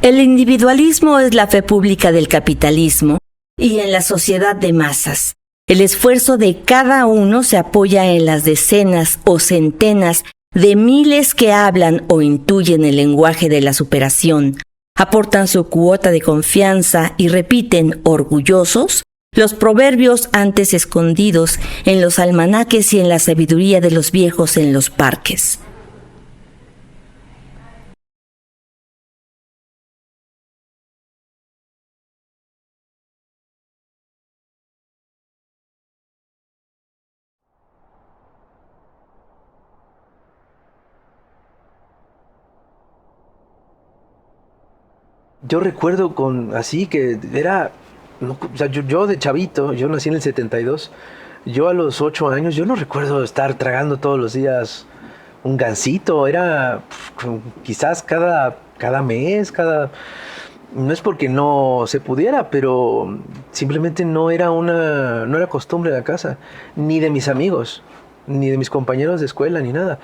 El individualismo es la fe pública del capitalismo y en la sociedad de masas. El esfuerzo de cada uno se apoya en las decenas o centenas de miles que hablan o intuyen el lenguaje de la superación, aportan su cuota de confianza y repiten, orgullosos, los proverbios antes escondidos en los almanaques y en la sabiduría de los viejos en los parques. Yo recuerdo así que era, no, o sea, yo de chavito, yo nací en el 72, yo a los 8 años, yo no recuerdo estar tragando todos los días un gansito, era quizás cada mes, no es porque no se pudiera, pero simplemente no era costumbre de la casa, ni de mis amigos, ni de mis compañeros de escuela, ni nada.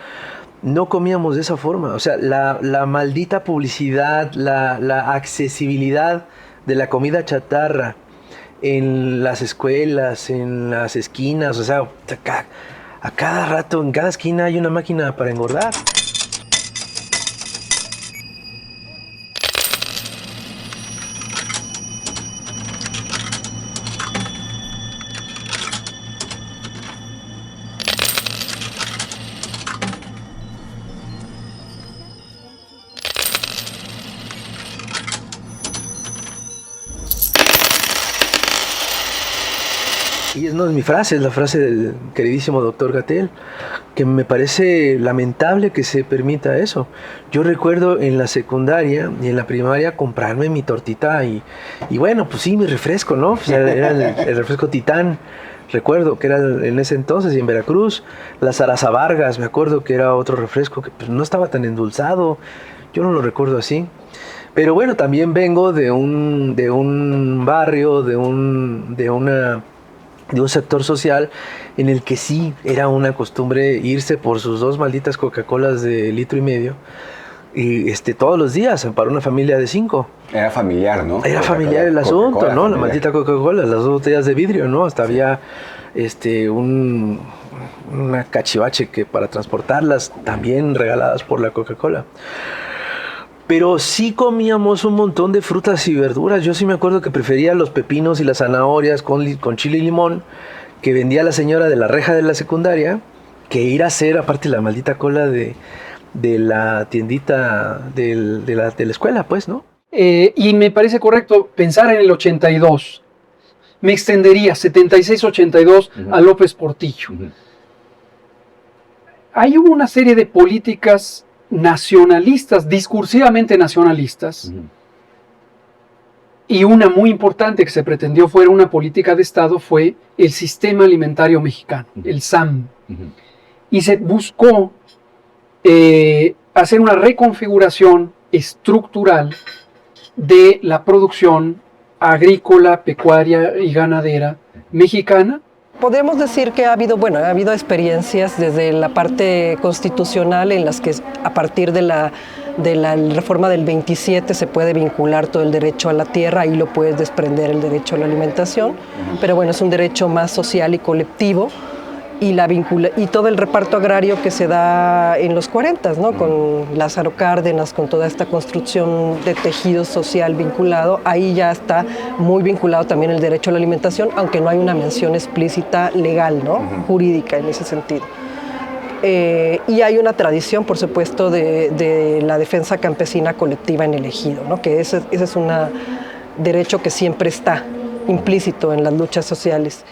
No comíamos de esa forma. O sea, la maldita publicidad, la accesibilidad de la comida chatarra en las escuelas, en las esquinas, o sea, a cada rato, en cada esquina hay una máquina para engordar. Y no es mi frase, es la frase del queridísimo doctor Gatell, que me parece lamentable que se permita eso. Yo recuerdo en la secundaria y en la primaria comprarme mi tortita y bueno, pues sí, mi refresco, ¿no? Pues era el refresco Titán, recuerdo que era en ese entonces, y en Veracruz, la Zaraza Vargas, me acuerdo que era otro refresco que pues, no estaba tan endulzado, yo no lo recuerdo así. Pero bueno, también vengo de un barrio, de un sector social en el que sí era una costumbre irse por sus 2 malditas Coca-Colas de 1,5 litros y todos los días para una familia de 5. Era familiar, ¿no? Era familiar el asunto, ¿no? La maldita Coca-Cola, las 2 botellas de vidrio, ¿no? Hasta había una cachivache que para transportarlas también regaladas por la Coca-Cola. Pero sí comíamos un montón de frutas y verduras. Yo sí me acuerdo que prefería los pepinos y las zanahorias con chile y limón que vendía la señora de la reja de la secundaria, que ir a hacer, aparte, la maldita cola de la tiendita de la escuela, pues, ¿no? Y me parece correcto pensar en el 82. Me extendería 76-82 a López Portillo. Ahí hubo una serie de políticas nacionalistas, discursivamente nacionalistas, y una muy importante que se pretendió fuera una política de Estado fue el Sistema Alimentario Mexicano, el SAM. Y se buscó hacer una reconfiguración estructural de la producción agrícola, pecuaria y ganadera mexicana. Podemos decir que ha habido experiencias desde la parte constitucional en las que a partir de la reforma del 27 se puede vincular todo el derecho a la tierra, ahí lo puedes desprender el derecho a la alimentación, pero bueno, es un derecho más social y colectivo, y todo el reparto agrario que se da en los 40, ¿no? Con Lázaro Cárdenas, con toda esta construcción de tejido social vinculado, ahí ya está muy vinculado también el derecho a la alimentación, aunque no hay una mención explícita legal, ¿no? Jurídica en ese sentido. Y hay una tradición, por supuesto, de la defensa campesina colectiva en el ejido, ¿no? Que ese es un derecho que siempre está implícito en las luchas sociales.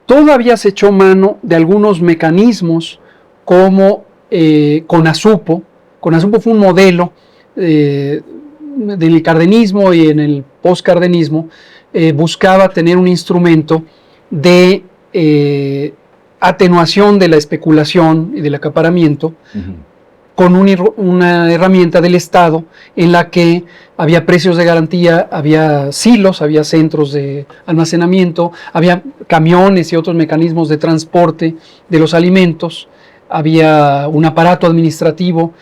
Todavía se echó mano de algunos mecanismos como CONASUPO. CONASUPO fue un modelo del cardenismo y en el postcardenismo buscaba tener un instrumento de atenuación de la especulación y del acaparamiento con una herramienta del Estado en la que había precios de garantía, había silos, había centros de almacenamiento, había camiones y otros mecanismos de transporte de los alimentos, había un aparato administrativo,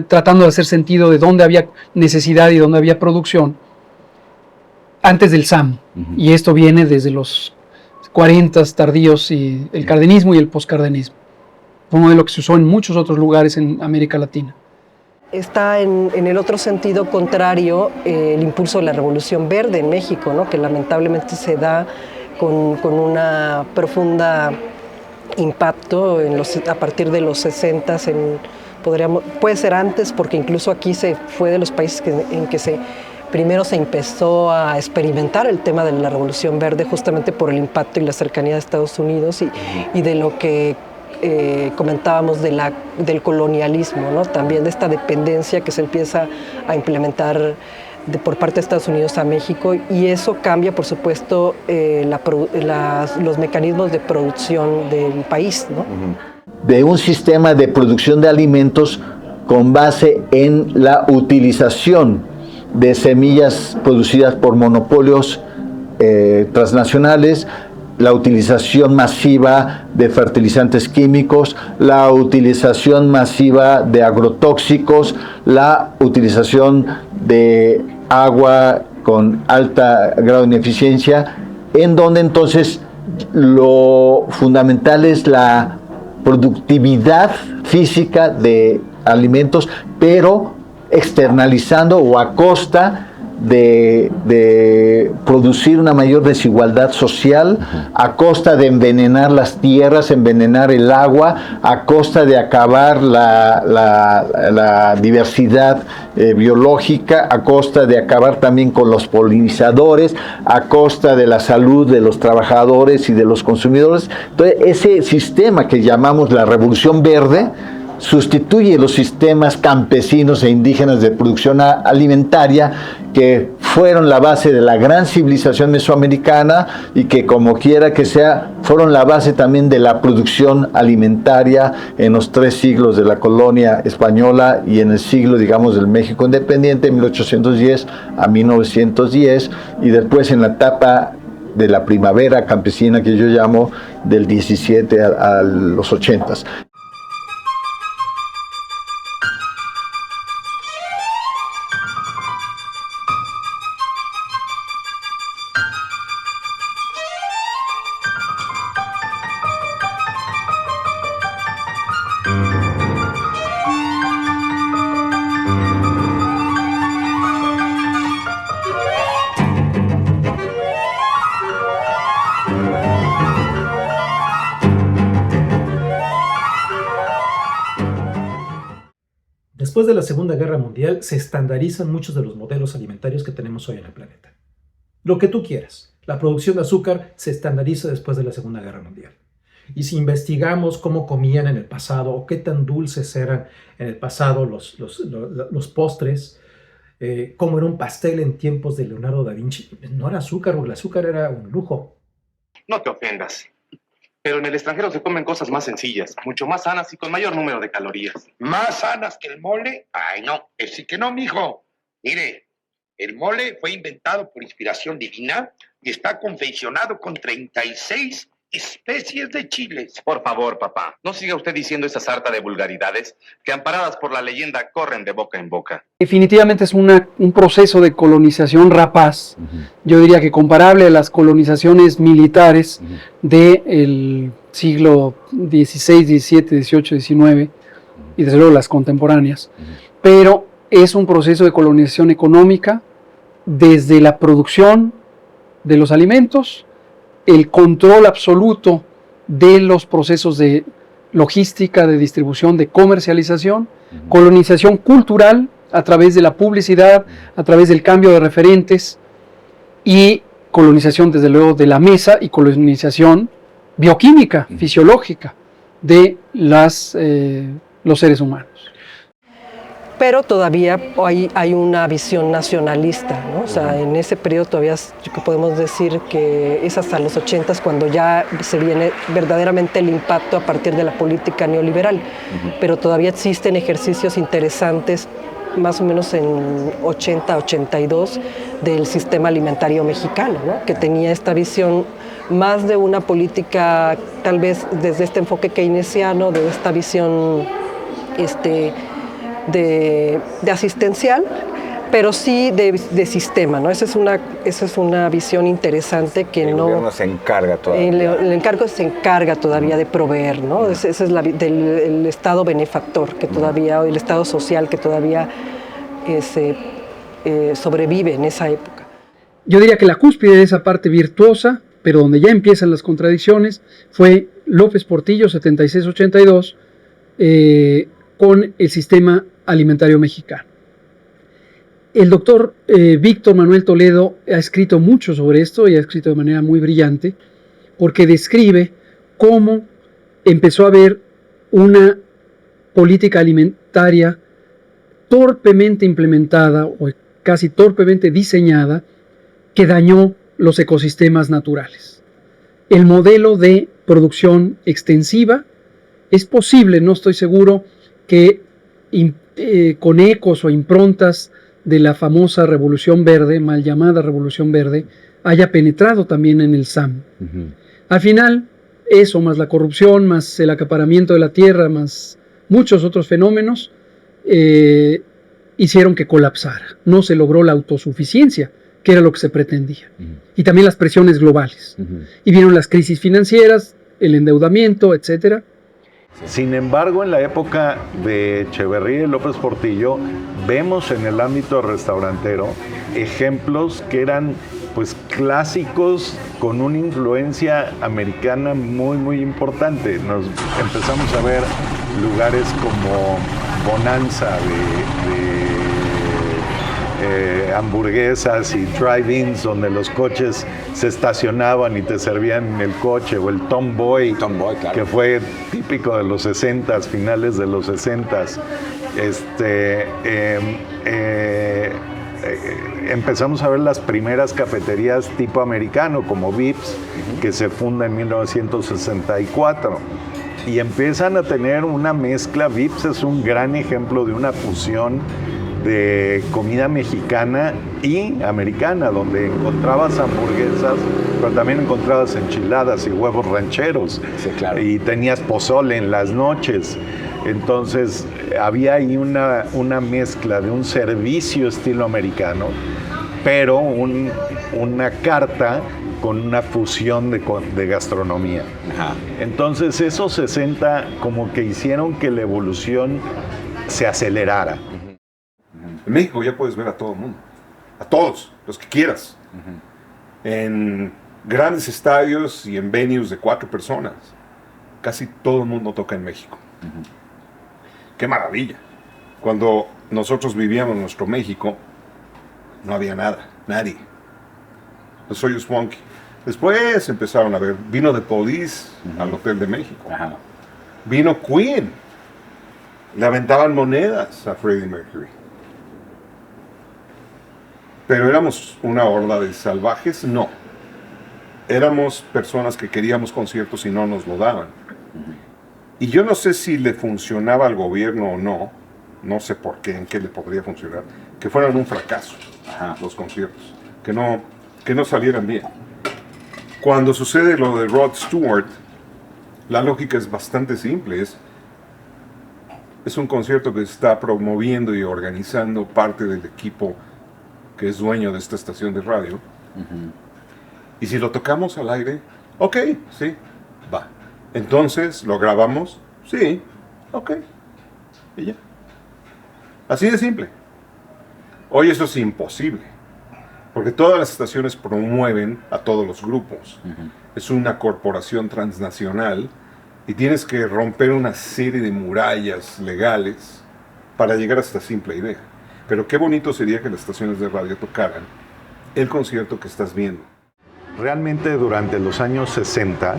tratando de hacer sentido de dónde había necesidad y dónde había producción, antes del SAM. Y esto viene desde los 40 tardíos y el cardenismo y el poscardenismo. Fue un modelo que se usó en muchos otros lugares en América Latina. Está en el otro sentido contrario el impulso de la Revolución Verde en México, ¿no? Que lamentablemente se da con una profunda impacto a partir de los 60s, puede ser antes, porque incluso aquí se fue de los países en que primero se empezó a experimentar el tema de la Revolución Verde, justamente por el impacto y la cercanía de Estados Unidos y de lo que comentábamos del colonialismo, ¿no? También de esta dependencia que se empieza a implementar por parte de Estados Unidos a México, y eso cambia, por supuesto, los mecanismos de producción del país, ¿no? De un sistema de producción de alimentos con base en la utilización de semillas producidas por monopolios transnacionales, la utilización masiva de fertilizantes químicos, la utilización masiva de agrotóxicos, la utilización de agua con alta grado de ineficiencia, en donde entonces lo fundamental es la productividad física de alimentos, pero externalizando o a costa de producir una mayor desigualdad social, a costa de envenenar las tierras, envenenar el agua, a costa de acabar la diversidad biológica, a costa de acabar también con los polinizadores, a costa de la salud de los trabajadores y de los consumidores. Entonces, ese sistema que llamamos la Revolución Verde sustituye los sistemas campesinos e indígenas de producción alimentaria que fueron la base de la gran civilización mesoamericana y que, como quiera que sea, fueron la base también de la producción alimentaria en los 3 siglos de la colonia española y en el siglo, digamos, del México independiente, 1810 a 1910, y después en la etapa de la primavera campesina que yo llamo del 17 a los 80s. Después de la Segunda Guerra Mundial se estandarizan muchos de los modelos alimentarios que tenemos hoy en el planeta. Lo que tú quieras, la producción de azúcar se estandariza después de la Segunda Guerra Mundial. Y si investigamos cómo comían en el pasado o qué tan dulces eran en el pasado los postres, cómo era un pastel en tiempos de Leonardo da Vinci, no era azúcar, porque el azúcar era un lujo. No te ofendas, pero en el extranjero se comen cosas más sencillas, mucho más sanas y con mayor número de calorías. ¿Más sanas que el mole? Ay, no, sí que no, mijo. Mire, el mole fue inventado por inspiración divina y está confeccionado con 36 especies de chiles. Por favor, papá, no siga usted diciendo esa sarta de vulgaridades que, amparadas por la leyenda, corren de boca en boca. Definitivamente es un proceso de colonización rapaz, yo diría que comparable a las colonizaciones militares del siglo XVI, XVII, XVIII, XIX y desde luego las contemporáneas, pero es un proceso de colonización económica desde la producción de los alimentos, el control absoluto de los procesos de logística, de distribución, de comercialización, colonización cultural a través de la publicidad, a través del cambio de referentes y colonización desde luego de la mesa y colonización bioquímica, fisiológica de los seres humanos. Pero todavía hay una visión nacionalista, ¿no? O sea, en ese periodo todavía podemos decir que es hasta los 80s cuando ya se viene verdaderamente el impacto a partir de la política neoliberal. Pero todavía existen ejercicios interesantes, más o menos en 80-82, del sistema alimentario mexicano, ¿no? Que tenía esta visión más de una política, tal vez desde este enfoque keynesiano, de esta visión de asistencial, pero sí de sistema, ¿no? Esa es una visión interesante que el gobierno se encarga todavía. El encargo se encarga todavía de proveer, ¿no? Ese es el Estado benefactor, que todavía, el Estado social que todavía sobrevive en esa época. Yo diría que la cúspide de esa parte virtuosa, pero donde ya empiezan las contradicciones, fue López Portillo, 76-82, con el sistema alimentario mexicano. El doctor Víctor Manuel Toledo ha escrito mucho sobre esto y ha escrito de manera muy brillante, porque describe cómo empezó a haber una política alimentaria torpemente implementada o casi torpemente diseñada que dañó los ecosistemas naturales. El modelo de producción extensiva es posible, no estoy seguro, que con ecos o improntas de la famosa Revolución Verde, mal llamada Revolución Verde, haya penetrado también en el SAM. Al final, eso más la corrupción, más el acaparamiento de la tierra, más muchos otros fenómenos, hicieron que colapsara. No se logró la autosuficiencia, que era lo que se pretendía. Y también las presiones globales. Y vieron las crisis financieras, el endeudamiento, etcétera. Sin embargo, en la época de Echeverría y López Portillo, vemos en el ámbito restaurantero ejemplos que eran pues clásicos con una influencia americana muy, muy importante. Nos empezamos a ver lugares como Bonanza de hamburguesas y drive-ins donde los coches se estacionaban y te servían el coche, o el Tomboy, claro, que fue típico de los 60s, finales de los 60s. Empezamos a ver las primeras cafeterías tipo americano, como Vips, que se funda en 1964. Y empiezan a tener una mezcla. Vips es un gran ejemplo de una fusión de comida mexicana y americana, donde encontrabas hamburguesas, pero también encontrabas enchiladas y huevos rancheros. Sí, claro. Y tenías pozole en las noches. Entonces había ahí una mezcla de un servicio estilo americano, pero una carta con una fusión de gastronomía. Ajá. Entonces esos 60 como que hicieron que la evolución se acelerara. En México ya puedes ver a todo el mundo, a todos, los que quieras, en grandes estadios y en venues de 4 personas. Casi todo el mundo toca en México. ¡Qué maravilla! Cuando nosotros vivíamos en nuestro México, no había nada, nadie. Los Hoyos Funky. Después empezaron a ver, vino The Police al Hotel de México. Ajá. Vino Queen. Le aventaban monedas a Freddie Mercury. Pero éramos una horda de salvajes, no. Éramos personas que queríamos conciertos y no nos lo daban. Y yo no sé si le funcionaba al gobierno o no, no sé por qué, en qué le podría funcionar, que fueran un fracaso los conciertos, que no salieran bien. Cuando sucede lo de Rod Stewart, la lógica es bastante simple, es un concierto que está promoviendo y organizando parte del equipo que es dueño de esta estación de radio. Y si lo tocamos al aire, ok, sí, va. Entonces, ¿lo grabamos? Sí, ok. Y ya. Así de simple. Hoy eso es imposible, porque todas las estaciones promueven a todos los grupos. Es una corporación transnacional y tienes que romper una serie de murallas legales para llegar a esta simple idea. Pero qué bonito sería que las estaciones de radio tocaran el concierto que estás viendo. Realmente durante los años 60,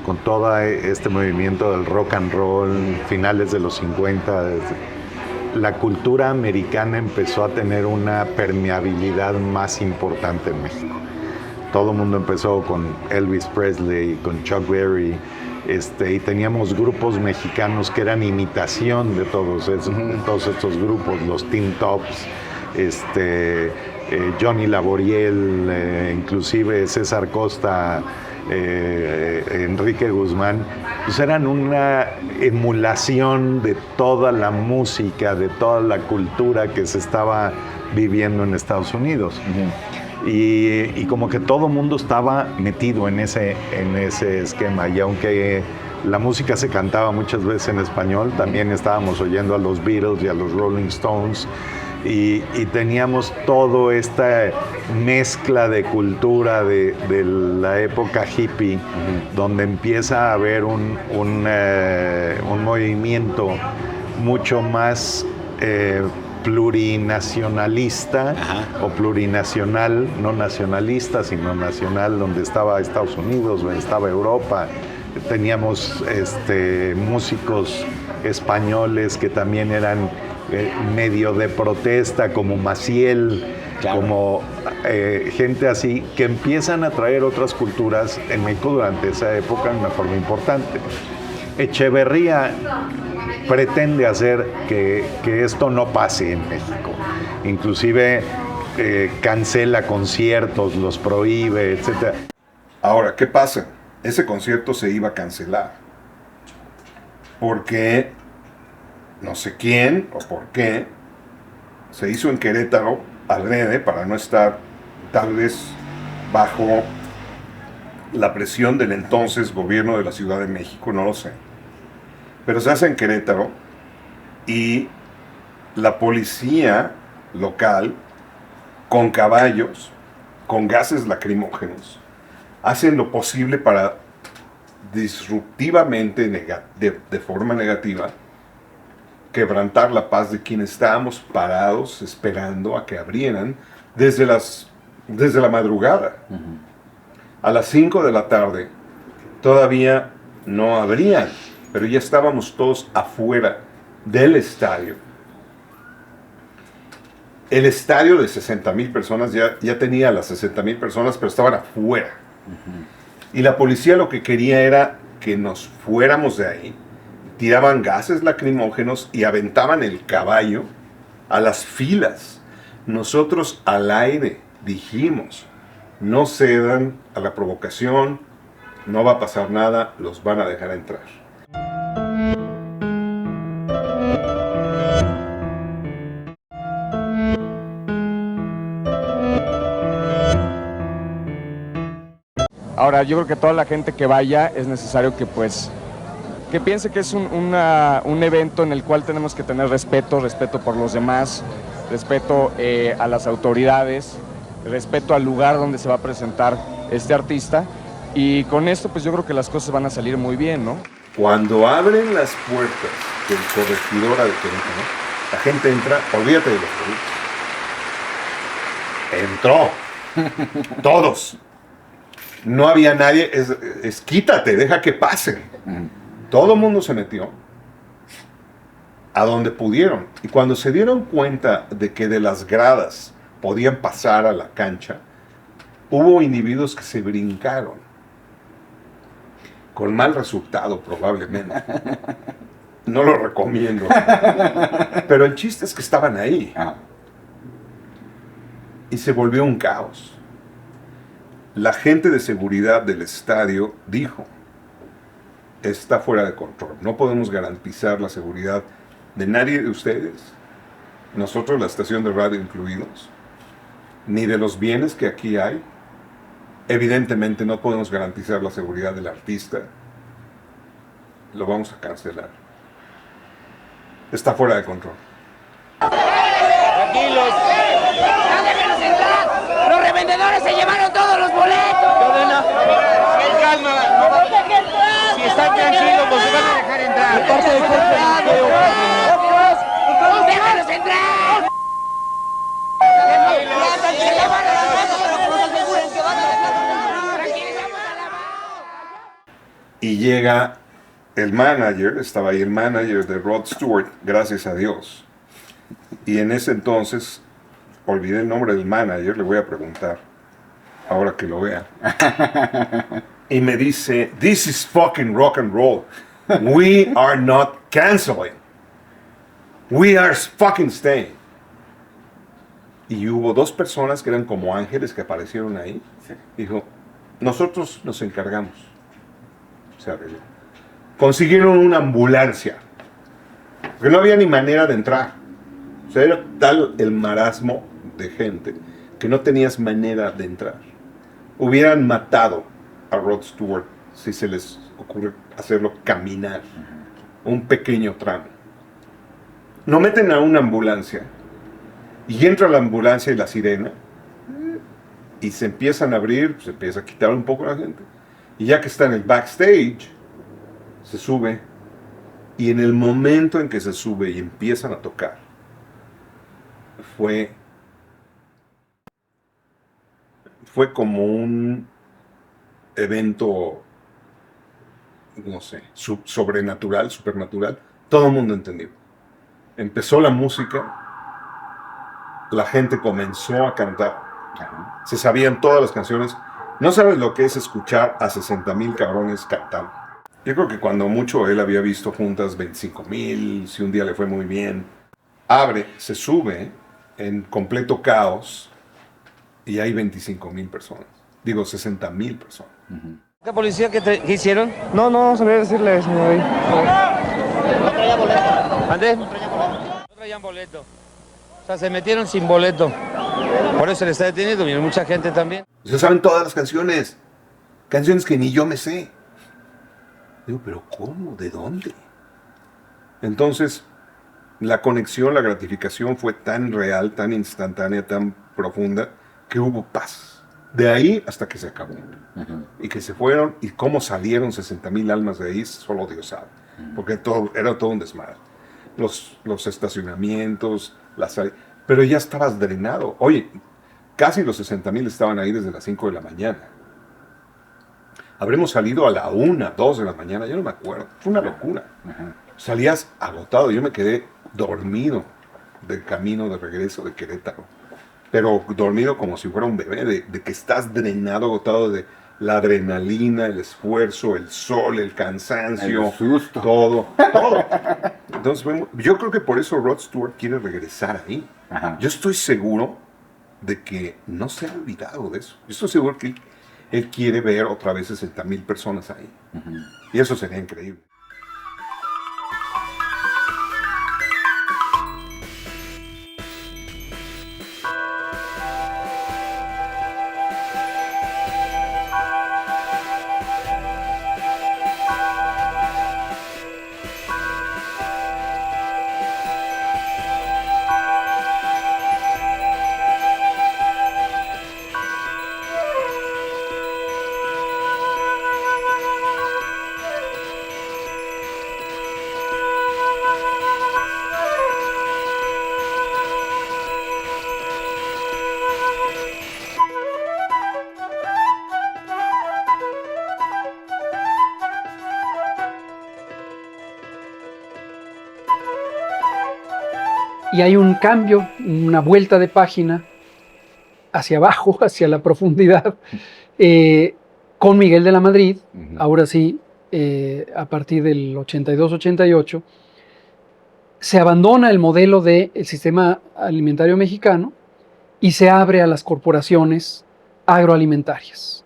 con todo este movimiento del rock and roll, finales de los 50, la cultura americana empezó a tener una permeabilidad más importante en México. Todo el mundo empezó con Elvis Presley, con Chuck Berry, y teníamos grupos mexicanos que eran imitación de todos estos grupos, los Teen Tops, Johnny Laboriel, inclusive César Costa Enrique Guzmán, pues eran una emulación de toda la música, de toda la cultura que se estaba viviendo en Estados Unidos. Y como que todo mundo estaba metido en ese esquema, y aunque la música se cantaba muchas veces en español, también estábamos oyendo a los Beatles y a los Rolling Stones, y teníamos toda esta mezcla de cultura de la época hippie, donde empieza a haber un movimiento mucho más plurinacionalista o plurinacional, no nacionalista, sino nacional, donde estaba Estados Unidos, donde estaba Europa. Teníamos músicos españoles que también eran medio de protesta, como Maciel, claro, como gente así, que empiezan a traer otras culturas en México durante esa época de una forma importante. Echeverría pretende hacer que esto no pase en México. Inclusive cancela conciertos, los prohíbe, etc. Ahora, ¿qué pasa? Ese concierto se iba a cancelar. Porque no sé quién o por qué se hizo en Querétaro adrede para no estar tal vez bajo la presión del entonces gobierno de la Ciudad de México, no lo sé. Pero se hace en Querétaro y la policía local, con caballos, con gases lacrimógenos, hacen lo posible para disruptivamente, de forma negativa, quebrantar la paz de quienes estábamos parados esperando a que abrieran desde la madrugada. A las 5 de la tarde todavía no abrían, pero ya estábamos todos afuera del estadio. El estadio de 60,000 personas ya tenía las 60,000 personas, pero estaban afuera. Y la policía lo que quería era que nos fuéramos de ahí. Tiraban gases lacrimógenos y aventaban el caballo a las filas. Nosotros al aire dijimos, no cedan a la provocación, no va a pasar nada, los van a dejar entrar. Ahora, yo creo que toda la gente que vaya es necesario que piense que es un evento en el cual tenemos que tener respeto por los demás, respeto a las autoridades, respeto al lugar donde se va a presentar este artista, y con esto pues yo creo que las cosas van a salir muy bien, ¿no? Cuando abren las puertas del corregidora de Querétaro, la gente entra, olvídate de los políticos. Entró. Todos. No había nadie, quítate, deja que pasen. Todo el mundo se metió a donde pudieron. Y cuando se dieron cuenta de que de las gradas podían pasar a la cancha, hubo individuos que se brincaron. Con mal resultado, probablemente. No lo recomiendo. Pero el chiste es que estaban ahí. Y se volvió un caos. La gente de seguridad del estadio dijo, está fuera de control. No podemos garantizar la seguridad de nadie de ustedes, nosotros, la estación de radio incluidos, ni de los bienes que aquí hay. Evidentemente no podemos garantizar la seguridad del artista. Lo vamos a cancelar. Está fuera de control. Tranquilos. ¡No déjenos entrar! ¡Los revendedores se llevaron todos los boletos! ¡Calma! Si están tranquilos, los van a dejar entrar. ¡Déjanos entrar! Y llega el manager, estaba ahí el manager de Rod Stewart, gracias a Dios. Y en ese entonces, olvidé el nombre del manager, le voy a preguntar, ahora que lo vea. Y me dice, this is fucking rock and roll. We are not canceling. We are fucking staying. Y hubo dos personas que eran como ángeles que aparecieron ahí. Dijo, Nosotros nos encargamos. O sea, consiguieron una ambulancia. Porque no había ni manera de entrar. O sea, era tal el marasmo de gente que no tenías manera de entrar. Hubieran matado a Rod Stewart si se les ocurre hacerlo caminar un pequeño tramo. No meten a una ambulancia y entra la ambulancia y la sirena y se empiezan a abrir, se empieza a quitar un poco la gente. Y ya que está en el backstage, se sube y en el momento en que se sube y empiezan a tocar, fue como un evento, no sé, sobrenatural, supernatural. Todo el mundo entendió. Empezó la música, la gente comenzó a cantar, se sabían todas las canciones. No sabes lo que es escuchar a 60,000 cabrones cantando. Yo creo que cuando mucho él había visto juntas 25,000, si un día le fue muy bien. Abre, se sube en completo caos y hay 25,000 personas. Digo, 60,000 personas. ¿Qué policía qué hicieron? No sabría decirle, señor. No traía boleto. ¿Andrés? No traían boleto. O sea, se metieron sin boleto. Por eso se le está deteniendo, viene mucha gente también. Se saben todas las canciones. Canciones que ni yo me sé. Digo, pero ¿cómo? ¿De dónde? Entonces, la conexión, la gratificación fue tan real, tan instantánea, tan profunda, que hubo paz. De ahí hasta que se acabó. Y que se fueron, y cómo salieron 60,000 almas de ahí, solo Dios sabe. Porque era todo un desmadre. Los estacionamientos, pero ya estabas drenado. Oye, casi los 60,000 estaban ahí desde las 5 de la mañana. Habremos salido a la 1, 2 de la mañana, yo no me acuerdo. Fue una locura. Salías agotado, yo me quedé dormido del camino de regreso de Querétaro. Pero dormido como si fuera un bebé, de que estás drenado, agotado de la adrenalina, el esfuerzo, el sol, el cansancio, el susto. Todo. Entonces, yo creo que por eso Rod Stewart quiere regresar ahí. Yo estoy seguro de que no se ha olvidado de eso. Yo estoy seguro que él quiere ver otra vez 60,000 personas ahí. Y eso sería increíble. Y hay un cambio, una vuelta de página hacia abajo, hacia la profundidad, con Miguel de la Madrid, ahora sí, a partir del 82-88, se abandona el modelo del sistema alimentario mexicano y se abre a las corporaciones agroalimentarias.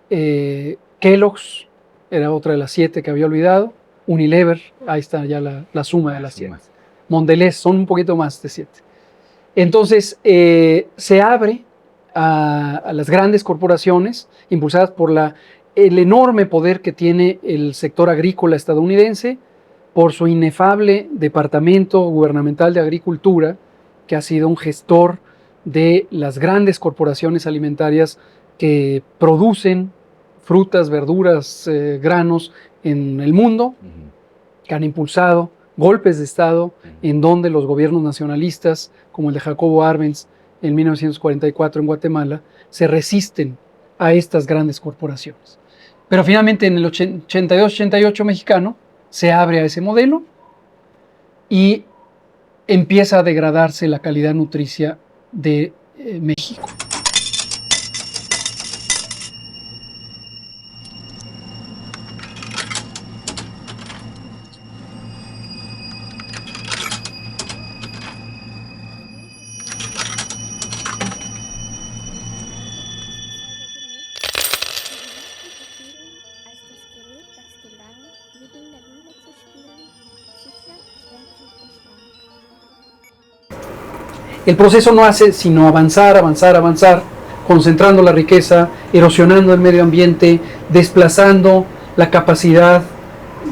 Kellogg's era otra de las 7 que había olvidado, Unilever, ahí está ya la suma de las 7. Mondelez son un poquito más de 7. Entonces, se abre a las grandes corporaciones, impulsadas por el enorme poder que tiene el sector agrícola estadounidense, por su inefable Departamento Gubernamental de Agricultura, que ha sido un gestor de las grandes corporaciones alimentarias que producen frutas, verduras, granos en el mundo, que han impulsado golpes de Estado en donde los gobiernos nacionalistas, como el de Jacobo Arbenz en 1944 en Guatemala, se resisten a estas grandes corporaciones. Pero finalmente en el 82-88 mexicano se abre a ese modelo y empieza a degradarse la calidad nutricia de México. El proceso no hace sino avanzar, concentrando la riqueza, erosionando el medio ambiente, desplazando la capacidad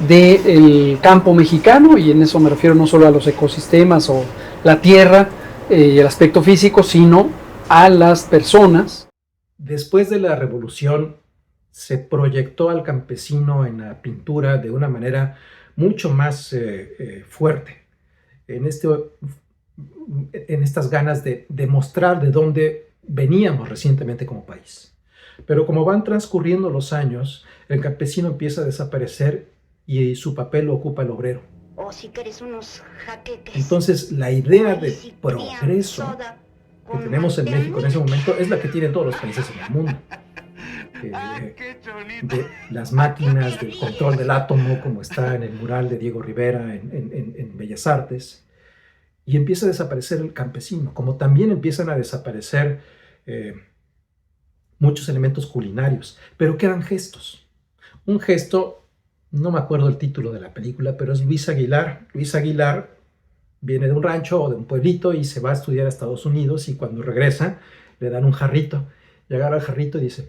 del campo mexicano, y en eso me refiero no solo a los ecosistemas o la tierra y el aspecto físico, sino a las personas. Después de la revolución se proyectó al campesino en la pintura de una manera mucho más fuerte, en estas ganas de demostrar de dónde veníamos recientemente como país. Pero como van transcurriendo los años, el campesino empieza a desaparecer y su papel lo ocupa el obrero. O si quieres unos jaqueques. Entonces la idea de progreso que tenemos en México en ese momento es la que tienen todos los países en el mundo. De las máquinas, del control del átomo, como está en el mural de Diego Rivera en Bellas Artes, y empieza a desaparecer el campesino, como también empiezan a desaparecer muchos elementos culinarios, pero quedan gestos. Un gesto, no me acuerdo el título de la película, pero es Luis Aguilar. Luis Aguilar viene de un rancho o de un pueblito y se va a estudiar a Estados Unidos, y cuando regresa le dan un jarrito, y agarra el jarrito y dice: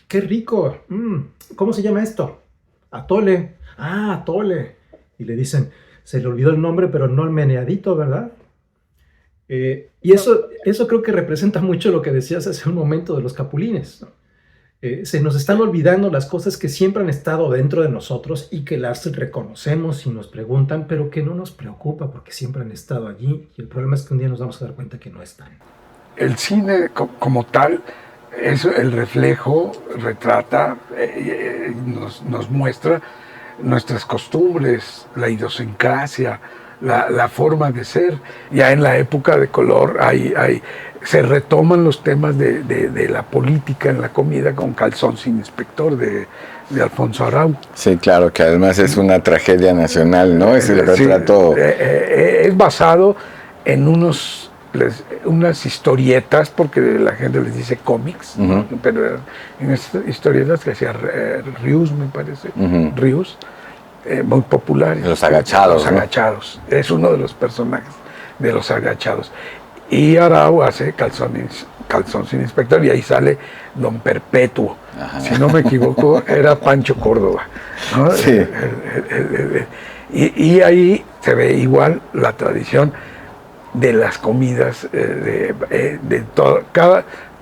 ¡qué rico! ¿Cómo se llama esto? Atole. Ah, atole. Y le dicen: se le olvidó el nombre, pero no el meneadito, ¿verdad? Y eso creo que representa mucho lo que decías hace un momento de los capulines, ¿no? Se nos están olvidando las cosas que siempre han estado dentro de nosotros y que las reconocemos y nos preguntan, pero que no nos preocupa porque siempre han estado allí, y el problema es que un día nos vamos a dar cuenta que no están. El cine como tal es el reflejo, retrata, nos muestra nuestras costumbres, la idiosincrasia, la forma de ser. Ya en la época de color se retoman los temas de la política en la comida con Calzón sin inspector de Alfonso Arau. Sí, claro, que además es una tragedia nacional, ¿no? Es el retrato. Es basado en unas historietas, porque la gente les dice cómics, pero en estas historietas que hacía Rius, me parece, Rius, muy populares. Los agachados. Los agachados. Es uno de los personajes de los agachados. Y Arau hace Calzón sin inspector, y ahí sale Don Perpetuo. Ajá. Si no me equivoco, era Pancho Córdoba, ¿no? Sí. Y ahí se ve igual la tradición de las comidas,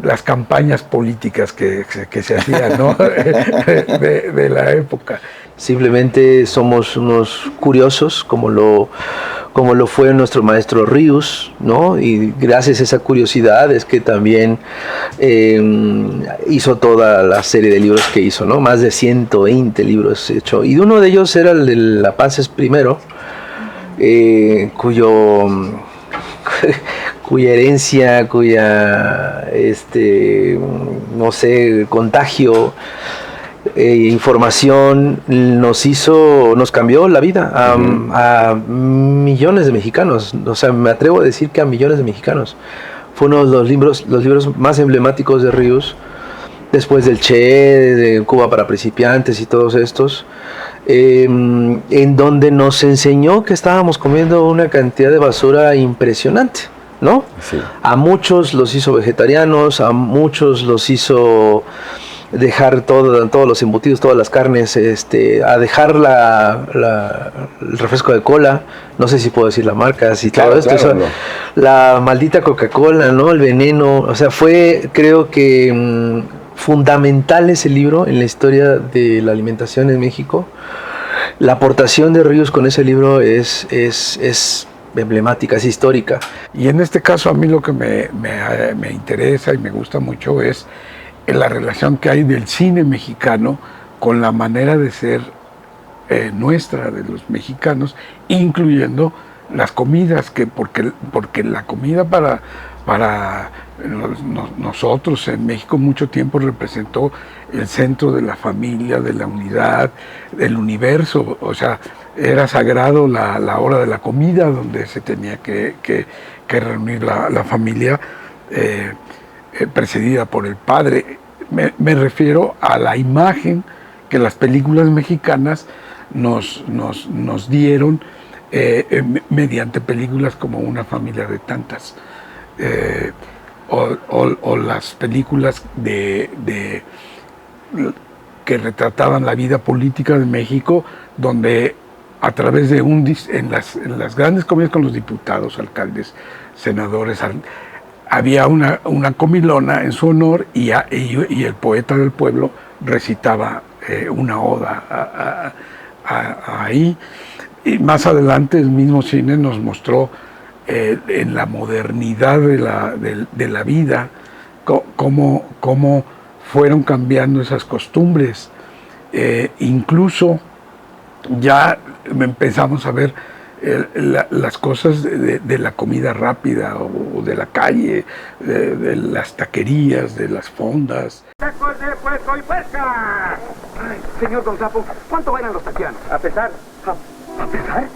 las campañas políticas que se hacían, ¿no? de la época. Simplemente somos unos curiosos, como lo fue nuestro maestro Rius, ¿no? Y gracias a esa curiosidad es que también hizo toda la serie de libros que hizo, ¿no? Más de 120 libros hecho. Y uno de ellos era el de La Paz es Primero, cuya herencia, no sé, contagio, información nos cambió la vida a millones de mexicanos. O sea, me atrevo a decir que a millones de mexicanos. Fue uno de los libros más emblemáticos de Rius, después del Che, de Cuba para principiantes y todos estos, en donde nos enseñó que estábamos comiendo una cantidad de basura impresionante, ¿no? Sí. A muchos los hizo vegetarianos, a muchos los hizo dejar todos los embutidos, todas las carnes, a dejar el refresco de cola, no sé si puedo decir la marca, si todo esto, claro, no. La maldita Coca-Cola, ¿no? El veneno, o sea, fue, creo que fundamental ese libro en la historia de la alimentación en México. La aportación de Rius con ese libro es emblemática, es histórica. Y en este caso a mí lo que me interesa y me gusta mucho es la relación que hay del cine mexicano con la manera de ser nuestra, de los mexicanos, incluyendo las comidas, porque la comida para nosotros en México mucho tiempo representó el centro de la familia, de la unidad, del universo. O sea, era sagrado la hora de la comida, donde se tenía que reunir la familia, precedida por el padre. Me refiero a la imagen que las películas mexicanas nos dieron mediante películas como Una familia de tantas, o las películas que retrataban la vida política de México, donde a través de en las grandes comidas con los diputados, alcaldes, senadores, había una comilona en su honor y el poeta del pueblo recitaba una oda ahí. Y más adelante el mismo cine nos mostró en la modernidad de la vida cómo fueron cambiando esas costumbres. Incluso ya empezamos a ver las cosas de la comida rápida o de la calle, de las taquerías, de las fondas. ¡Tacos de puerco y pesca! Ay, señor Don Sapo, ¿cuánto bailan los taquianos? ¿A pesar? ¿A pesar?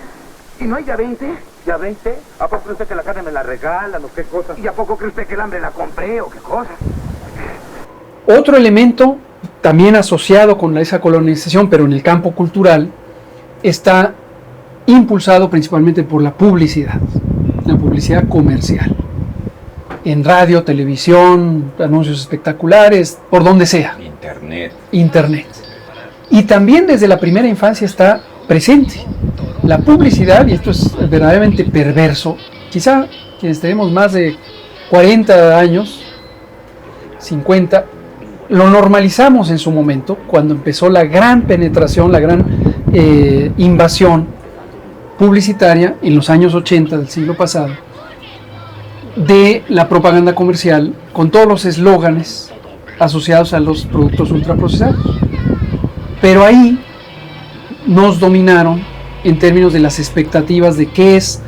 ¿Y no hay de a 20? ¿De a 20? ¿A poco cree usted que la carne me la regalan o qué cosa? ¿Y a poco cree usted que el hambre la compré o qué cosa? Otro elemento también asociado con esa colonización, pero en el campo cultural, está impulsado principalmente por la publicidad comercial. En radio, televisión, anuncios espectaculares, por donde sea. Internet. Y también desde la primera infancia está presente la publicidad, y esto es verdaderamente perverso. Quizá quienes tenemos más de 40 años, 50, lo normalizamos en su momento, cuando empezó la gran penetración, la gran invasión publicitaria en los años 80 del siglo pasado, de la propaganda comercial con todos los eslóganes asociados a los productos ultraprocesados. Pero ahí nos dominaron en términos de las expectativas de qué es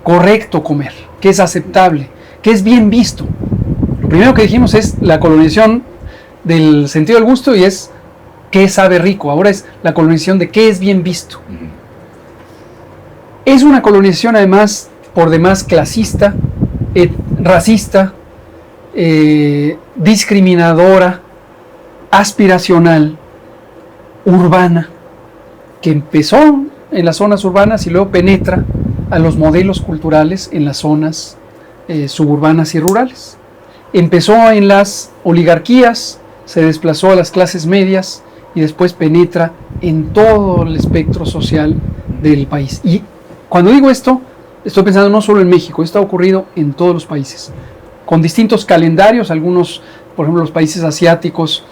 correcto comer, qué es aceptable, qué es bien visto. Lo primero que dijimos es la colonización del sentido del gusto, y es qué sabe rico. Ahora es la colonización de qué es bien visto. Es una colonización además por demás clasista, racista, discriminadora, aspiracional, urbana, que empezó en las zonas urbanas y luego penetra a los modelos culturales en las zonas suburbanas y rurales. Empezó en las oligarquías, se desplazó a las clases medias y después penetra en todo el espectro social del país. Y cuando digo esto, estoy pensando no solo en México, esto ha ocurrido en todos los países, con distintos calendarios. Algunos, por ejemplo, los países asiáticos,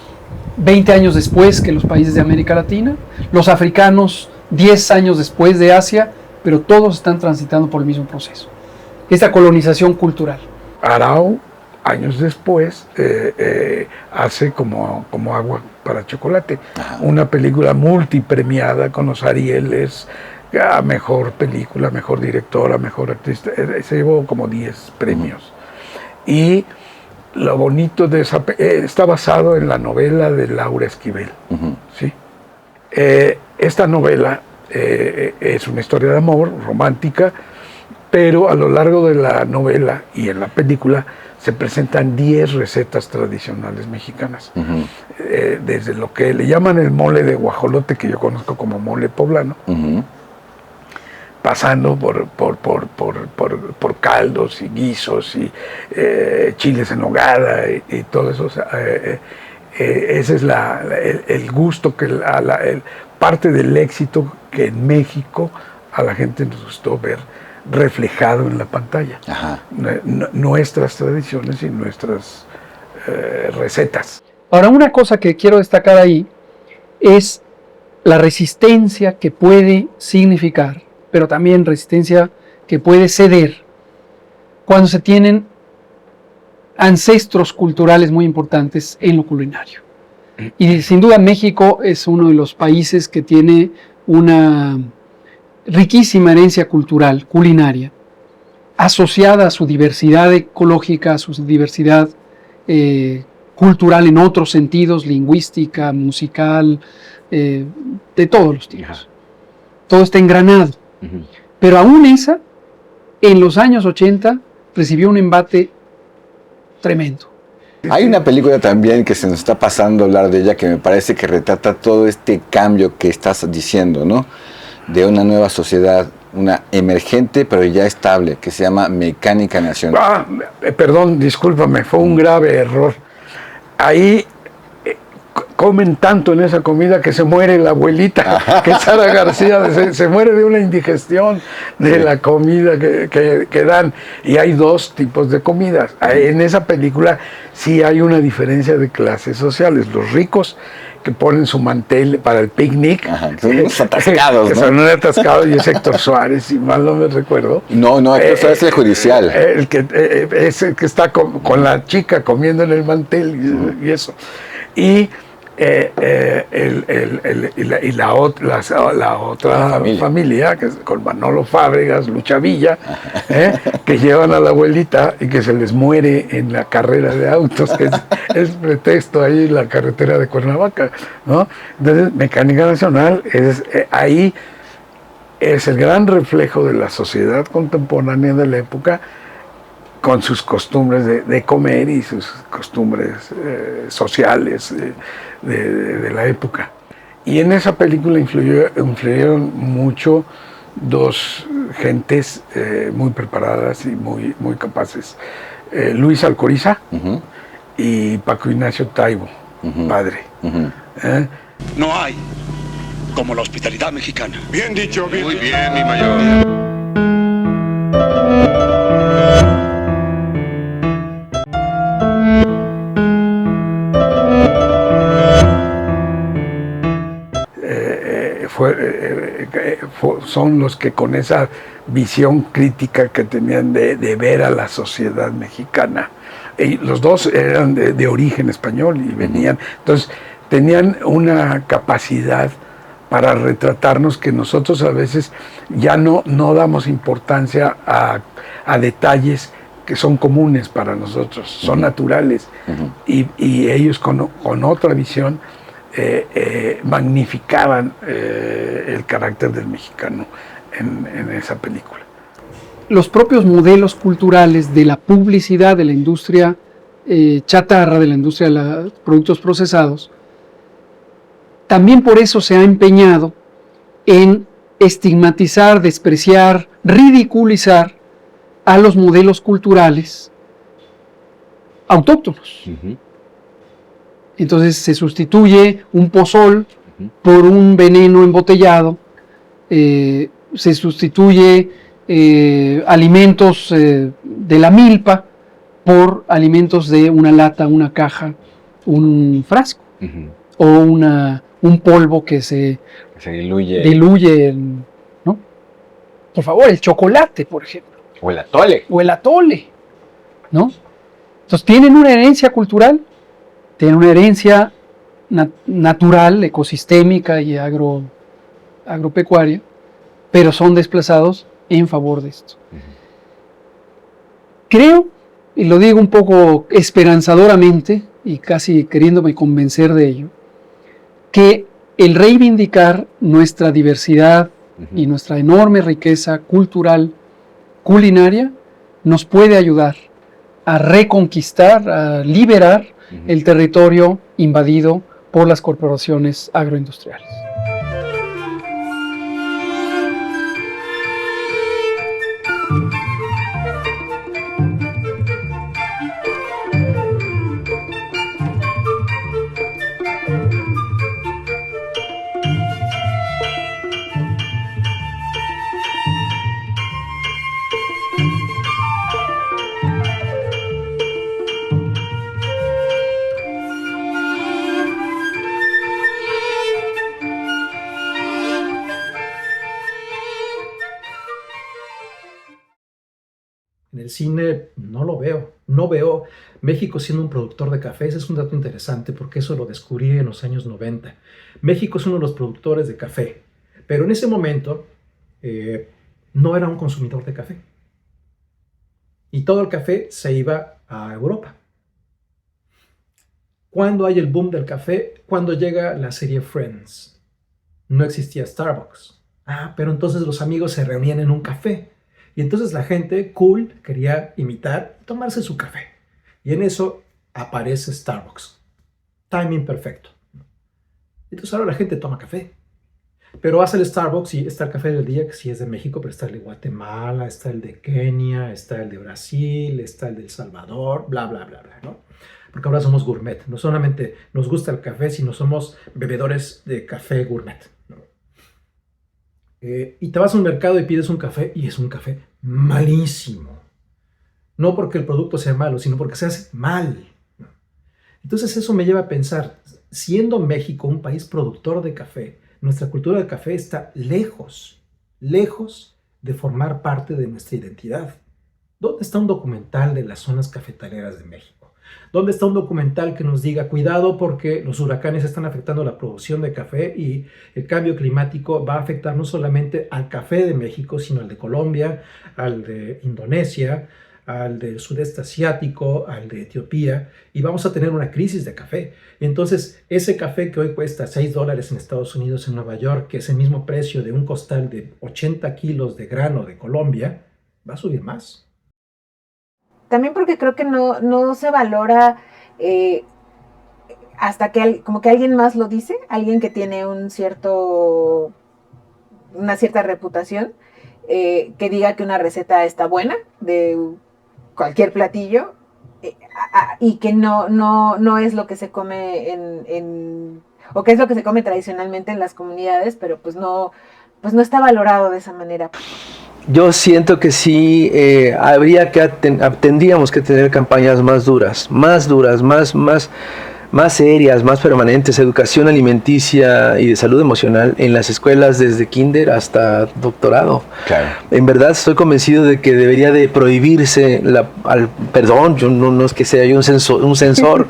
20 años después que los países de América Latina, los africanos 10 años después de Asia, pero todos están transitando por el mismo proceso. Esta colonización cultural. Arau, años después, hace como agua para chocolate, una película multipremiada con los Arieles, a mejor película, mejor directora, mejor actriz, se llevó como 10 premios. Y lo bonito de esa está basado en la novela de Laura Esquivel. ¿Sí? Esta novela es una historia de amor romántica, pero a lo largo de la novela y en la película se presentan 10 recetas tradicionales mexicanas. Desde lo que le llaman el mole de guajolote, que yo conozco como mole poblano, pasando por caldos y guisos y chiles en nogada y todo eso. Ese es el gusto, parte del éxito que en México a la gente nos gustó ver reflejado en la pantalla. Nuestras tradiciones y nuestras recetas. Ahora, una cosa que quiero destacar ahí es la resistencia que puede significar, pero también resistencia que puede ceder cuando se tienen ancestros culturales muy importantes en lo culinario. Y sin duda México es uno de los países que tiene una riquísima herencia cultural, culinaria, asociada a su diversidad ecológica, a su diversidad cultural en otros sentidos, lingüística, musical, de todos los tipos. Todo está engranado. Pero aún esa, en los años 80, recibió un embate tremendo. Hay una película también que se nos está pasando hablar de ella, que me parece que retrata todo este cambio que estás diciendo, ¿no? de una nueva sociedad, una emergente pero ya estable, que se llama Mecánica Nacional. Perdón, discúlpame, fue un grave error. Ahí comen tanto en esa comida que se muere la abuelita, que Sara García se muere de una indigestión de la comida que dan. Y hay dos tipos de comidas. En esa película sí hay una diferencia de clases sociales. Los ricos, que ponen su mantel para el picnic. Son unos atascados, que ¿no? son unos atascados, y es Héctor Suárez, si mal no me recuerdo. No, Héctor Suárez es el judicial. Es el que está con la chica comiendo en el mantel y eso. Y la otra familia, que es con Manolo Fábregas, Lucha Villa, que llevan a la abuelita y que se les muere en la carrera de autos, que es pretexto ahí en la carretera de Cuernavaca, ¿no? Entonces, Mecánica Nacional ahí es el gran reflejo de la sociedad contemporánea de la época, con sus costumbres de comer y sus costumbres sociales de la época. Y en esa película influyeron mucho dos gentes muy preparadas y muy capaces. Luis Alcoriza y Paco Ignacio Taibo, padre. No hay como la hospitalidad mexicana. Bien dicho, bien. Muy bien, mi mayor. Son los que con esa visión crítica que tenían de ver a la sociedad mexicana. Y los dos eran de origen español y venían, entonces tenían una capacidad para retratarnos que nosotros a veces ya no damos importancia a detalles que son comunes para nosotros, son naturales, y ellos con otra visión magnificaban el carácter del mexicano en esa película. Los propios modelos culturales de la publicidad de la industria chatarra, de la industria de los productos procesados, también por eso se ha empeñado en estigmatizar, despreciar, ridiculizar a los modelos culturales autóctonos. Entonces se sustituye un pozol por un veneno embotellado, se sustituye alimentos de la milpa por alimentos de una lata, una caja, un frasco, o un polvo que se diluye, ¿no? Por favor, el chocolate, por ejemplo. O el atole. O el atole, ¿no? Entonces tienen una herencia cultural, tienen una herencia natural, ecosistémica y agropecuaria, pero son desplazados en favor de esto. Creo, y lo digo un poco esperanzadoramente, y casi queriéndome convencer de ello, que el reivindicar nuestra diversidad y nuestra enorme riqueza cultural, culinaria, nos puede ayudar a reconquistar, a liberar el territorio invadido por las corporaciones agroindustriales. En el cine no veo México siendo un productor de café. Ese es un dato interesante porque eso lo descubrí en los años 90. México es uno de los productores de café, pero en ese momento no era un consumidor de café. Y todo el café se iba a Europa. ¿Cuándo hay el boom del café? Cuando llega la serie Friends. No existía Starbucks. Pero entonces los amigos se reunían en un café. Y entonces la gente cool quería imitar y tomarse su café. Y en eso aparece Starbucks. Timing perfecto. Entonces ahora la gente toma café. Pero vas al Starbucks y está el café del día, que sí es de México, pero está el de Guatemala, está el de Kenia, está el de Brasil, está el de El Salvador, bla, bla, bla, bla, ¿no? Porque ahora somos gourmet. No solamente nos gusta el café, sino somos bebedores de café gourmet, ¿no? Y te vas a un mercado y pides un café y es un café malísimo. No porque el producto sea malo, sino porque se hace mal, ¿no? Entonces eso me lleva a pensar, siendo México un país productor de café, nuestra cultura del café está lejos de formar parte de nuestra identidad. ¿Dónde está un documental de las zonas cafetaleras de México? ¿Dónde está un documental que nos diga, cuidado porque los huracanes están afectando la producción de café y el cambio climático va a afectar no solamente al café de México, sino al de Colombia, al de Indonesia, al del sudeste asiático, al de Etiopía, y vamos a tener una crisis de café? Entonces, ese café que hoy cuesta $6 en Estados Unidos, en Nueva York, que es el mismo precio de un costal de 80 kilos de grano de Colombia, va a subir más. También porque creo que no se valora hasta que como que alguien más lo dice, alguien que tiene una cierta reputación, que diga que una receta está buena de cualquier platillo, y que no es lo que se come o que es lo que se come tradicionalmente en las comunidades, pero pues no está valorado de esa manera. Yo siento que sí tendríamos que tener campañas más duras, más serias, más permanentes, educación alimenticia y de salud emocional en las escuelas desde kinder hasta doctorado. Claro. En verdad estoy convencido de que debería de prohibirse, perdón, yo no es que sea yo un censor,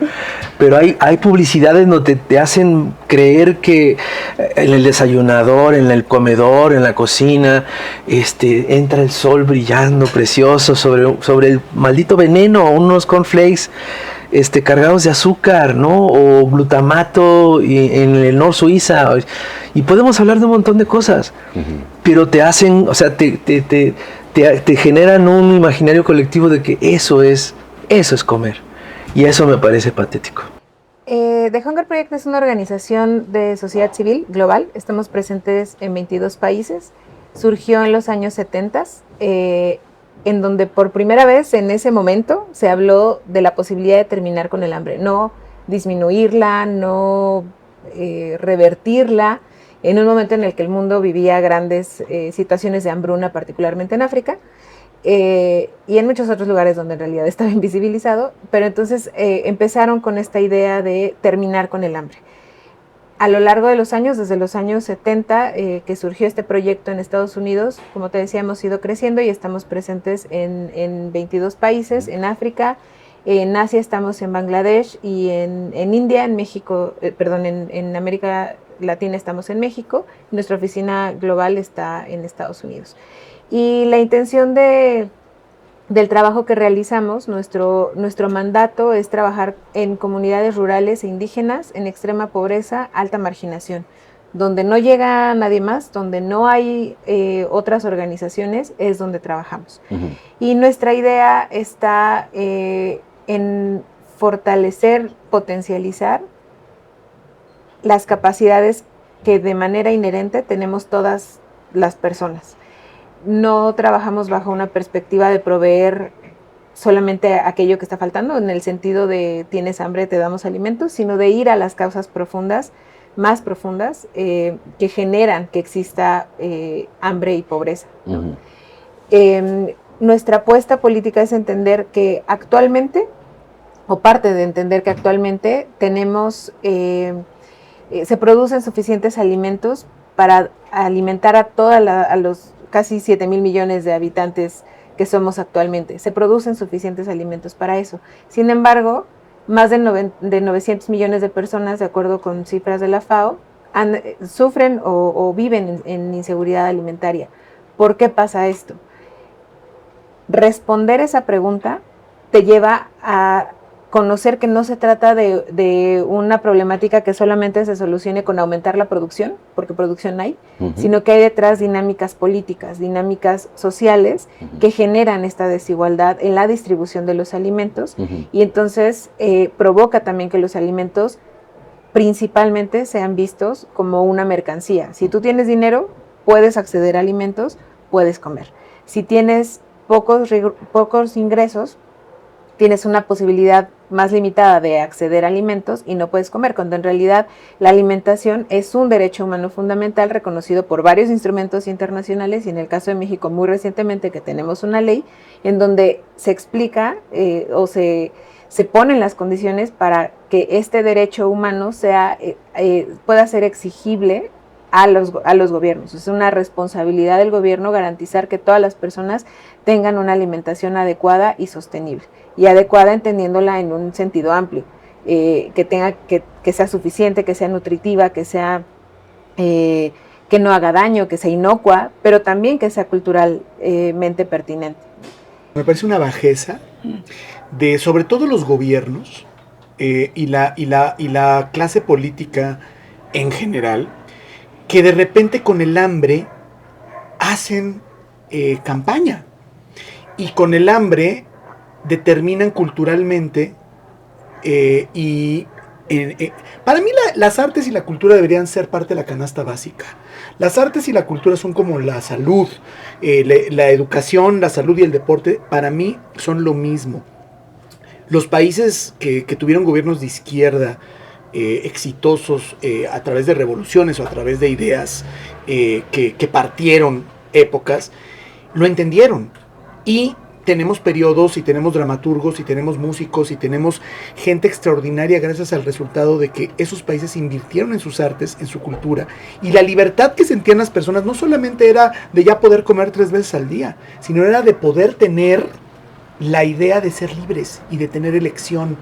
pero hay publicidades donde te hacen creer que en el desayunador, en el comedor, en la cocina, entra el sol brillando, precioso, sobre el maldito veneno, unos cornflakes cargados de azúcar, ¿no? O glutamato en el Nor Suiza. Y podemos hablar de un montón de cosas, pero te hacen, o sea, te generan un imaginario colectivo de que eso es comer. Y eso me parece patético. The Hunger Project es una organización de sociedad civil global. Estamos presentes en 22 países. Surgió en los años 70, en donde por primera vez en ese momento se habló de la posibilidad de terminar con el hambre, no disminuirla, no revertirla, en un momento en el que el mundo vivía grandes situaciones de hambruna, particularmente en África, y en muchos otros lugares donde en realidad estaba invisibilizado, pero entonces empezaron con esta idea de terminar con el hambre. A lo largo de los años, desde los años 70, que surgió este proyecto en Estados Unidos, como te decía, hemos ido creciendo y estamos presentes en 22 países, en África, en Asia estamos en Bangladesh y en India, en México, en América Latina estamos en México, y nuestra oficina global está en Estados Unidos. Y la intención del trabajo que realizamos, nuestro mandato es trabajar en comunidades rurales e indígenas en extrema pobreza, alta marginación, donde no llega nadie más, donde no hay otras organizaciones, es donde trabajamos. Y nuestra idea está en fortalecer, potencializar las capacidades que de manera inherente tenemos todas las personas. No trabajamos bajo una perspectiva de proveer solamente aquello que está faltando, en el sentido de tienes hambre, te damos alimentos, sino de ir a las causas profundas, más profundas, que generan que exista hambre y pobreza, ¿no? Nuestra apuesta política es entender que actualmente, o parte de entender que actualmente tenemos, se producen suficientes alimentos para alimentar a los casi 7,000 millones de habitantes que somos actualmente. Se producen suficientes alimentos para eso. Sin embargo, más de 900 millones de personas, de acuerdo con cifras de la FAO, sufren o viven en inseguridad alimentaria. ¿Por qué pasa esto? Responder esa pregunta te lleva a conocer que no se trata de una problemática que solamente se solucione con aumentar la producción, porque producción hay, sino que hay detrás dinámicas políticas, dinámicas sociales que generan esta desigualdad en la distribución de los alimentos, y entonces provoca también que los alimentos principalmente sean vistos como una mercancía. Si tú tienes dinero, puedes acceder a alimentos, puedes comer. Si tienes pocos ingresos, tienes una posibilidad más limitada de acceder a alimentos y no puedes comer, cuando en realidad la alimentación es un derecho humano fundamental reconocido por varios instrumentos internacionales, y en el caso de México muy recientemente que tenemos una ley en donde se explica o se ponen las condiciones para que este derecho humano pueda ser exigible a los gobiernos. Es una responsabilidad del gobierno garantizar que todas las personas tengan una alimentación adecuada y sostenible. Y adecuada entendiéndola en un sentido amplio, que sea suficiente, que sea nutritiva, que no haga daño, que sea inocua, pero también que sea culturalmente pertinente. Me parece una bajeza de sobre todo los gobiernos y la clase política en general, que de repente con el hambre hacen campaña, y con el hambre determinan culturalmente para mí las artes y la cultura deberían ser parte de la canasta básica. Las artes y la cultura son como la salud, la educación, la salud y el deporte, para mí son lo mismo. Los países que tuvieron gobiernos de izquierda exitosos a través de revoluciones o a través de ideas que partieron épocas, lo entendieron, y tenemos periodos y tenemos dramaturgos y tenemos músicos y tenemos gente extraordinaria gracias al resultado de que esos países invirtieron en sus artes, en su cultura, y la libertad que sentían las personas no solamente era de ya poder comer 3 veces al día, sino era de poder tener la idea de ser libres y de tener elección,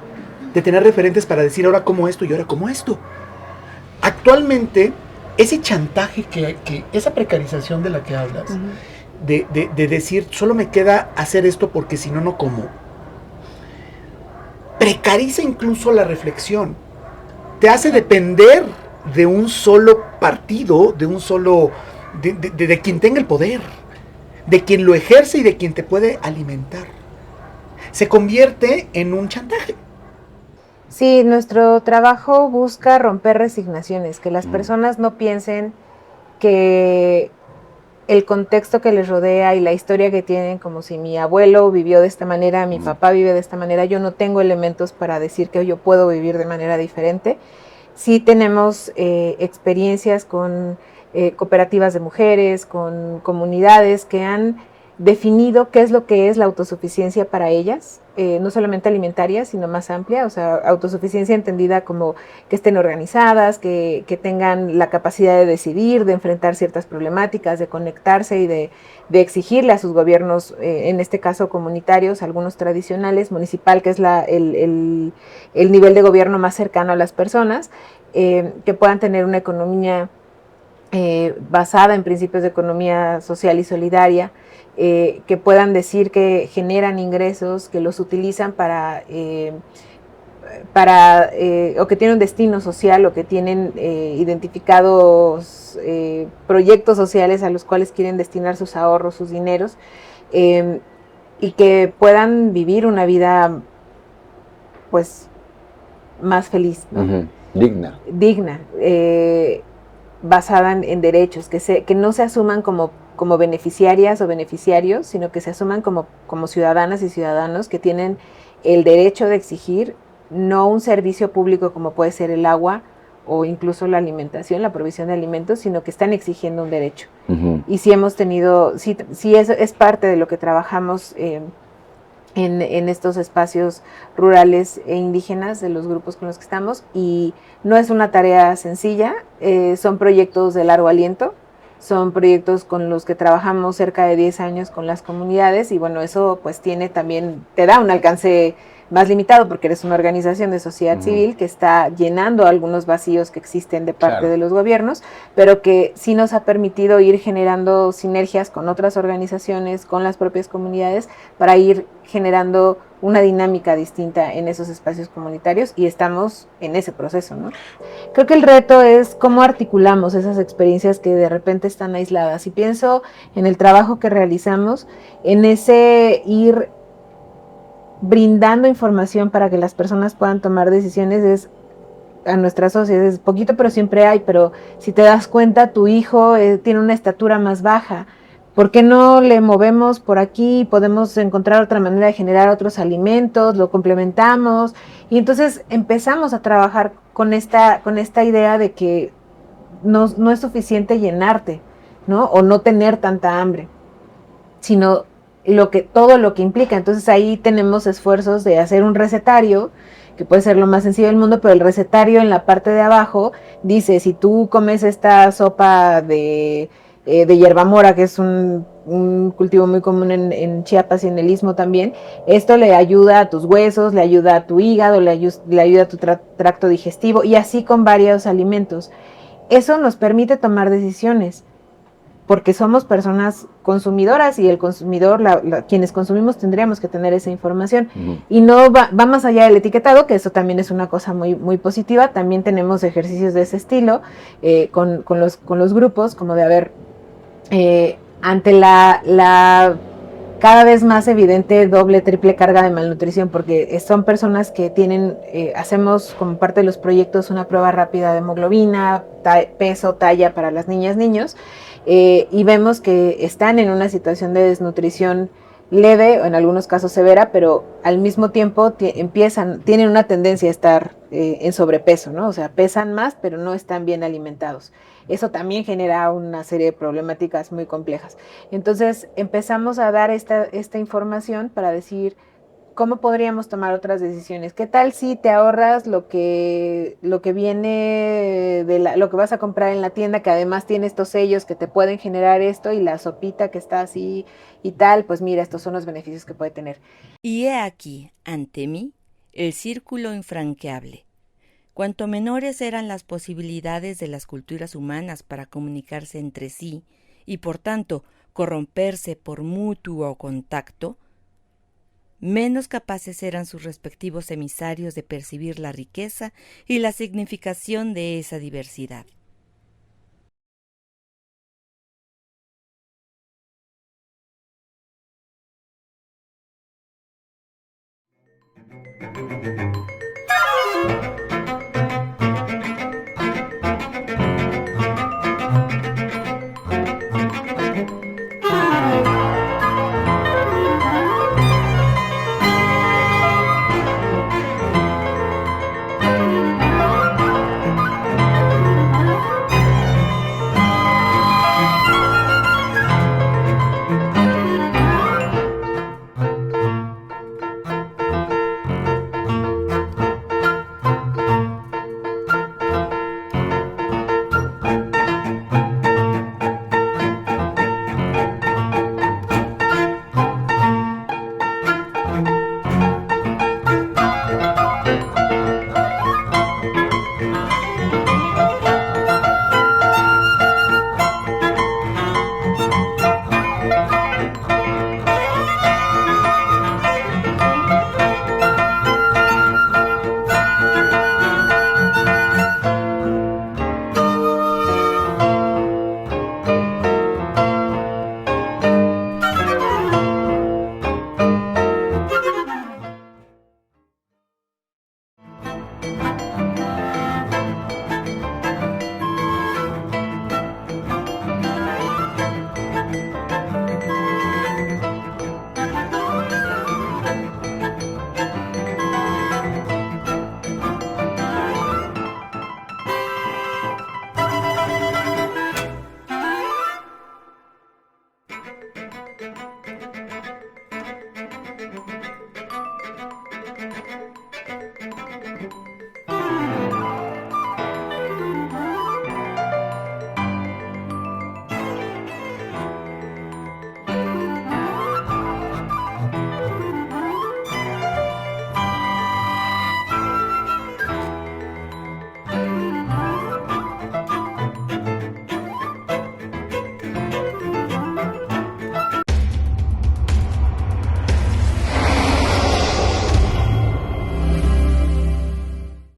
de tener referentes para decir ahora como esto y ahora como esto. Actualmente, ese chantaje, esa precarización de la que hablas, de decir solo me queda hacer esto porque si no, no como, precariza incluso la reflexión, te hace depender de un solo partido, de quien tenga el poder, de quien lo ejerce y de quien te puede alimentar. Se convierte en un chantaje. Sí, nuestro trabajo busca romper resignaciones, que las personas no piensen que el contexto que les rodea y la historia que tienen, como si mi abuelo vivió de esta manera, mi papá vive de esta manera, yo no tengo elementos para decir que yo puedo vivir de manera diferente. Sí tenemos experiencias con cooperativas de mujeres, con comunidades que han definido qué es lo que es la autosuficiencia para ellas, no solamente alimentaria, sino más amplia, o sea, autosuficiencia entendida como que estén organizadas, que tengan la capacidad de decidir, de enfrentar ciertas problemáticas, de conectarse y de exigirle a sus gobiernos, en este caso comunitarios, algunos tradicionales, municipal, que es el nivel de gobierno más cercano a las personas, que puedan tener una economía basada en principios de economía social y solidaria, que puedan decir que generan ingresos, que los utilizan o que tienen un destino social, o que tienen identificados proyectos sociales a los cuales quieren destinar sus ahorros, sus dineros, y que puedan vivir una vida pues más feliz, ¿no? Digna, basada en derechos, que no se asuman como beneficiarias o beneficiarios, sino que se asuman como ciudadanas y ciudadanos que tienen el derecho de exigir no un servicio público como puede ser el agua o incluso la alimentación, la provisión de alimentos, sino que están exigiendo un derecho. Y sí hemos tenido, eso es parte de lo que trabajamos en estos espacios rurales e indígenas de los grupos con los que estamos, y no es una tarea sencilla, son proyectos de largo aliento, son proyectos con los que trabajamos cerca de 10 años con las comunidades, y bueno, eso pues te da un alcance más limitado porque eres una organización de sociedad civil que está llenando algunos vacíos que existen de parte de los gobiernos, pero que sí nos ha permitido ir generando sinergias con otras organizaciones, con las propias comunidades, para ir generando una dinámica distinta en esos espacios comunitarios, y estamos en ese proceso, ¿no? Creo que el reto es cómo articulamos esas experiencias que de repente están aisladas, y pienso en el trabajo que realizamos, en ese ir brindando información para que las personas puedan tomar decisiones, es a nuestras sociedades, poquito pero siempre hay, pero si te das cuenta, tu hijo tiene una estatura más baja. ¿Por qué no le movemos por aquí? Podemos encontrar otra manera de generar otros alimentos, lo complementamos. Y entonces empezamos a trabajar con esta idea de que no es suficiente llenarte, ¿no? O no tener tanta hambre, sino todo lo que implica. Entonces ahí tenemos esfuerzos de hacer un recetario, que puede ser lo más sencillo del mundo, pero el recetario en la parte de abajo dice, si tú comes esta sopa de hierbamora, que es un cultivo muy común en Chiapas y en el Istmo también, esto le ayuda a tus huesos, le ayuda a tu hígado, le ayuda a tu tracto digestivo, y así con varios alimentos. Eso nos permite tomar decisiones, porque somos personas consumidoras y el consumidor, quienes consumimos tendríamos que tener esa información. Y no va más allá del etiquetado, que eso también es una cosa muy, muy positiva. También tenemos ejercicios de ese estilo con los grupos, como de ante la cada vez más evidente doble, triple carga de malnutrición, porque son personas que tienen, hacemos como parte de los proyectos una prueba rápida de hemoglobina, peso, talla para las niñas, niños, y vemos que están en una situación de desnutrición leve o en algunos casos severa, pero al mismo tiempo tienen una tendencia a estar en sobrepeso, ¿no? O sea, pesan más, pero no están bien alimentados. Eso también genera una serie de problemáticas muy complejas. Entonces empezamos a dar esta información para decir cómo podríamos tomar otras decisiones. ¿Qué tal si te ahorras lo que viene lo que vas a comprar en la tienda, que además tiene estos sellos que te pueden generar esto, y la sopita que está así y tal? Pues mira, estos son los beneficios que puede tener. Y he aquí, ante mí, el círculo infranqueable. Cuanto menores eran las posibilidades de las culturas humanas para comunicarse entre sí y, por tanto, corromperse por mutuo contacto, menos capaces eran sus respectivos emisarios de percibir la riqueza y la significación de esa diversidad.